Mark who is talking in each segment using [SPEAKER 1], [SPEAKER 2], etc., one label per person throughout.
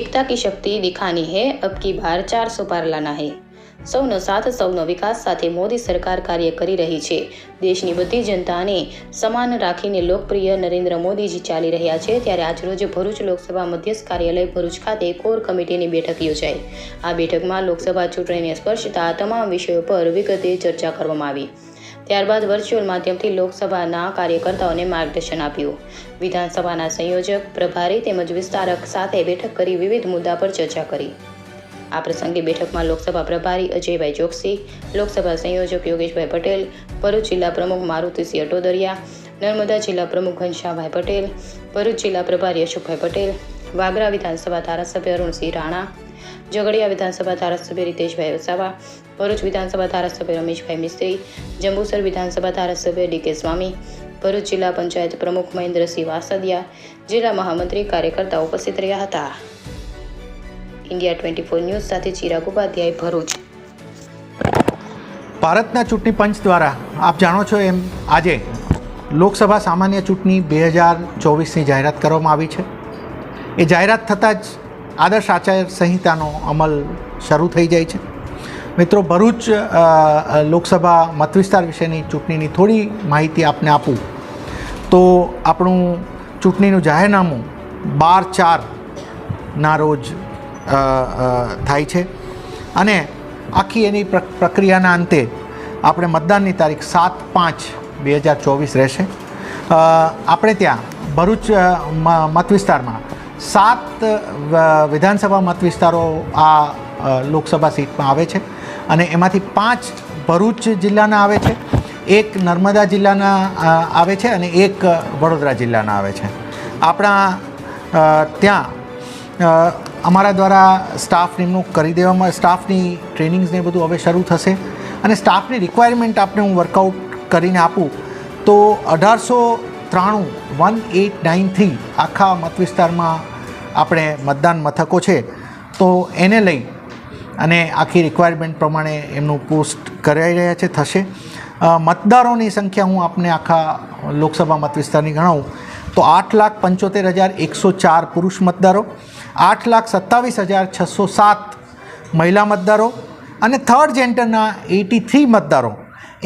[SPEAKER 1] एकता की शक्ति दिखानी है। अब की बार 400 पार लाना है। સૌનો સાથ સૌનો વિકાસ સાથે મોદી સરકાર કાર્ય કરી રહી છે। દેશની બધી જનતાને સમાન રાખીને લોકપ્રિય નરેન્દ્ર મોદીજી ચાલી રહ્યા છે। ત્યારે આજરોજ ભરૂચ લોકસભા મધ્યસ્થ કાર્યાલય ભરૂચ ખાતે કોર કમિટીની બેઠક યોજાઈ। આ બેઠકમાં લોકસભા ચૂંટણીને સ્પર્શતા તમામ વિષયો પર વિગતે ચર્ચા કરવામાં આવી। ત્યારબાદ વર્ચ્યુઅલ માધ્યમથી લોકસભાના કાર્યકર્તાઓને માર્ગદર્શન આપ્યું। વિધાનસભાના સંયોજક પ્રભારી તેમજ વિસ્તારક સાથે બેઠક કરી વિવિધ મુદ્દા પર ચર્ચા કરી। આ પ્રસંગે બેઠકમાં લોકસભા પ્રભારી અજયભાઈ ચોકસી, લોકસભા સંયોજક યોગેશભાઈ પટેલ, ભરૂચ જિલ્લા પ્રમુખ મારુતિસિંહ અટોદરિયા, નર્મદા જિલ્લા પ્રમુખ ઘનશ્યામભાઈ પટેલ, ભરૂચ જિલ્લા પ્રભારી અશોકભાઈ પટેલ, વાગરા વિધાનસભા ધારાસભ્ય અરુણસિંહ રાણા, ઝઘડિયા વિધાનસભા ધારાસભ્ય રીતેશભાઈ વસાવા, ભરૂચ વિધાનસભા ધારાસભ્ય રમેશભાઈ મિસ્ત્રી, જંબુસર વિધાનસભા ધારાસભ્ય ડીકે સ્વામી, ભરૂચ જિલ્લા પંચાયત પ્રમુખ મહેન્દ્રસિંહ વાસદિયા, જિલ્લા મહામંત્રી કાર્યકર્તાઓ ઉપસ્થિત રહ્યા હતા। इंडिया 24 न्यूज़ સાથે ચિરાગ ઉપાધ્યાય, ભરૂચ।
[SPEAKER 2] ભારતના ચૂંટણી પંચ દ્વારા આપ જાણો છો એમ આજે લોકસભા સામાન્ય ચૂંટણી 2024ની જાહેરાત કરવામાં આવી છે। એ જાહેરાત થતાં જ આદર્શ આચાર સંહિતાનો અમલ શરૂ થઈ જાય છે। મિત્રો, ભરૂચ લોકસભા મતવિસ્તાર વિશેની ચૂંટણીની થોડી માહિતી આપને આપું તો આપણું ચૂંટણીનું જાહેરનામું 12/4ના રોજ થાય છે અને આખી એની પ્રક્રિયાના અંતે આપણે મતદાનની તારીખ 7/5/2024 રહેશે। આપણે ત્યાં ભરૂચ મત વિસ્તારમાં 7 વિધાનસભા મત વિસ્તારો આ લોકસભા સીટમાં આવે છે અને એમાંથી 5 ભરૂચ જિલ્લાના આવે છે, 1 નર્મદા જિલ્લાના આવે છે અને 1 વડોદરા જિલ્લાના આવે છે। આપણા ત્યાં અમારા દ્વારા સ્ટાફ નિમણૂક કરી દેવામાં, સ્ટાફની ટ્રેનિંગ્સને બધું હવે શરૂ થશે અને સ્ટાફની રિક્વાયરમેન્ટ આપણે હું વર્કઆઉટ કરીને આપું તો 1893 આખા મત વિસ્તારમાં આપણે મતદાન મથકો છે તો એને લઈ અને આખી રિક્વાયરમેન્ટ પ્રમાણે એમનું પોસ્ટ કરાઈ રહ્યા છે, થશે। મતદારોની સંખ્યા હું આપને આખા લોકસભા મત વિસ્તારની ગણાવું તો 8,75,104 પુરુષ મતદારો, 8,27,607 મહિલા મતદારો અને થર્ડ જેન્ડરના 83 મતદારો,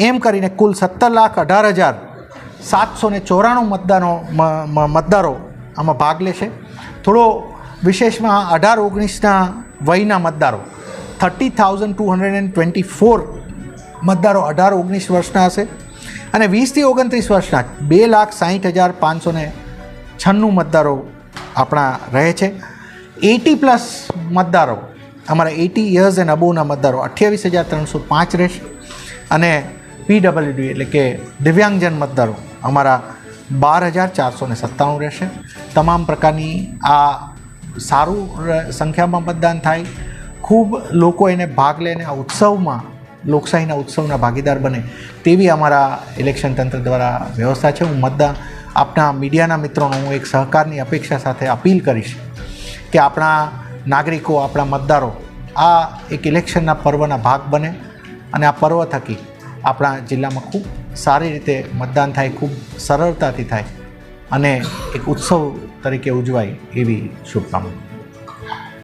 [SPEAKER 2] એમ કરીને કુલ 17,18,794 મતદારો આમાં ભાગ લેશે। થોડો વિશેષમાં 18-19ના વયના મતદારો 30,224 મતદારો 18-19 વર્ષના હશે અને 20થી 29 વર્ષના 2,60,596 મતદારો આપણા રહે છે। 80+ મતદારો અમારા 80 યર્સ એન્ડ અબોવના મતદારો 28,305 રહેશે અને PWD એટલે કે દિવ્યાંગજન મતદારો અમારા 12,497 રહેશે। તમામ પ્રકારની આ સારું સંખ્યામાં મતદાન થાય, ખૂબ લોકો એને ભાગ લઈને આ ઉત્સવમાં, લોકશાહીના ઉત્સવના ભાગીદાર બને તેવી અમારા ઇલેક્શન તંત્ર દ્વારા વ્યવસ્થા છે। હું આપના મીડિયાના મિત્રોનો હું એક સહકારની અપેક્ષા સાથે અપીલ કરીશ કે આપણા નાગરિકો, આપણા મતદારો આ એક ઇલેક્શનના પર્વના ભાગ બને અને આ પર્વ થકી આપણા જિલ્લામાં ખૂબ સારી રીતે મતદાન થાય, ખૂબ સરળતાથી થાય અને એક ઉત્સવ તરીકે ઉજવાય એવી શુભકામના।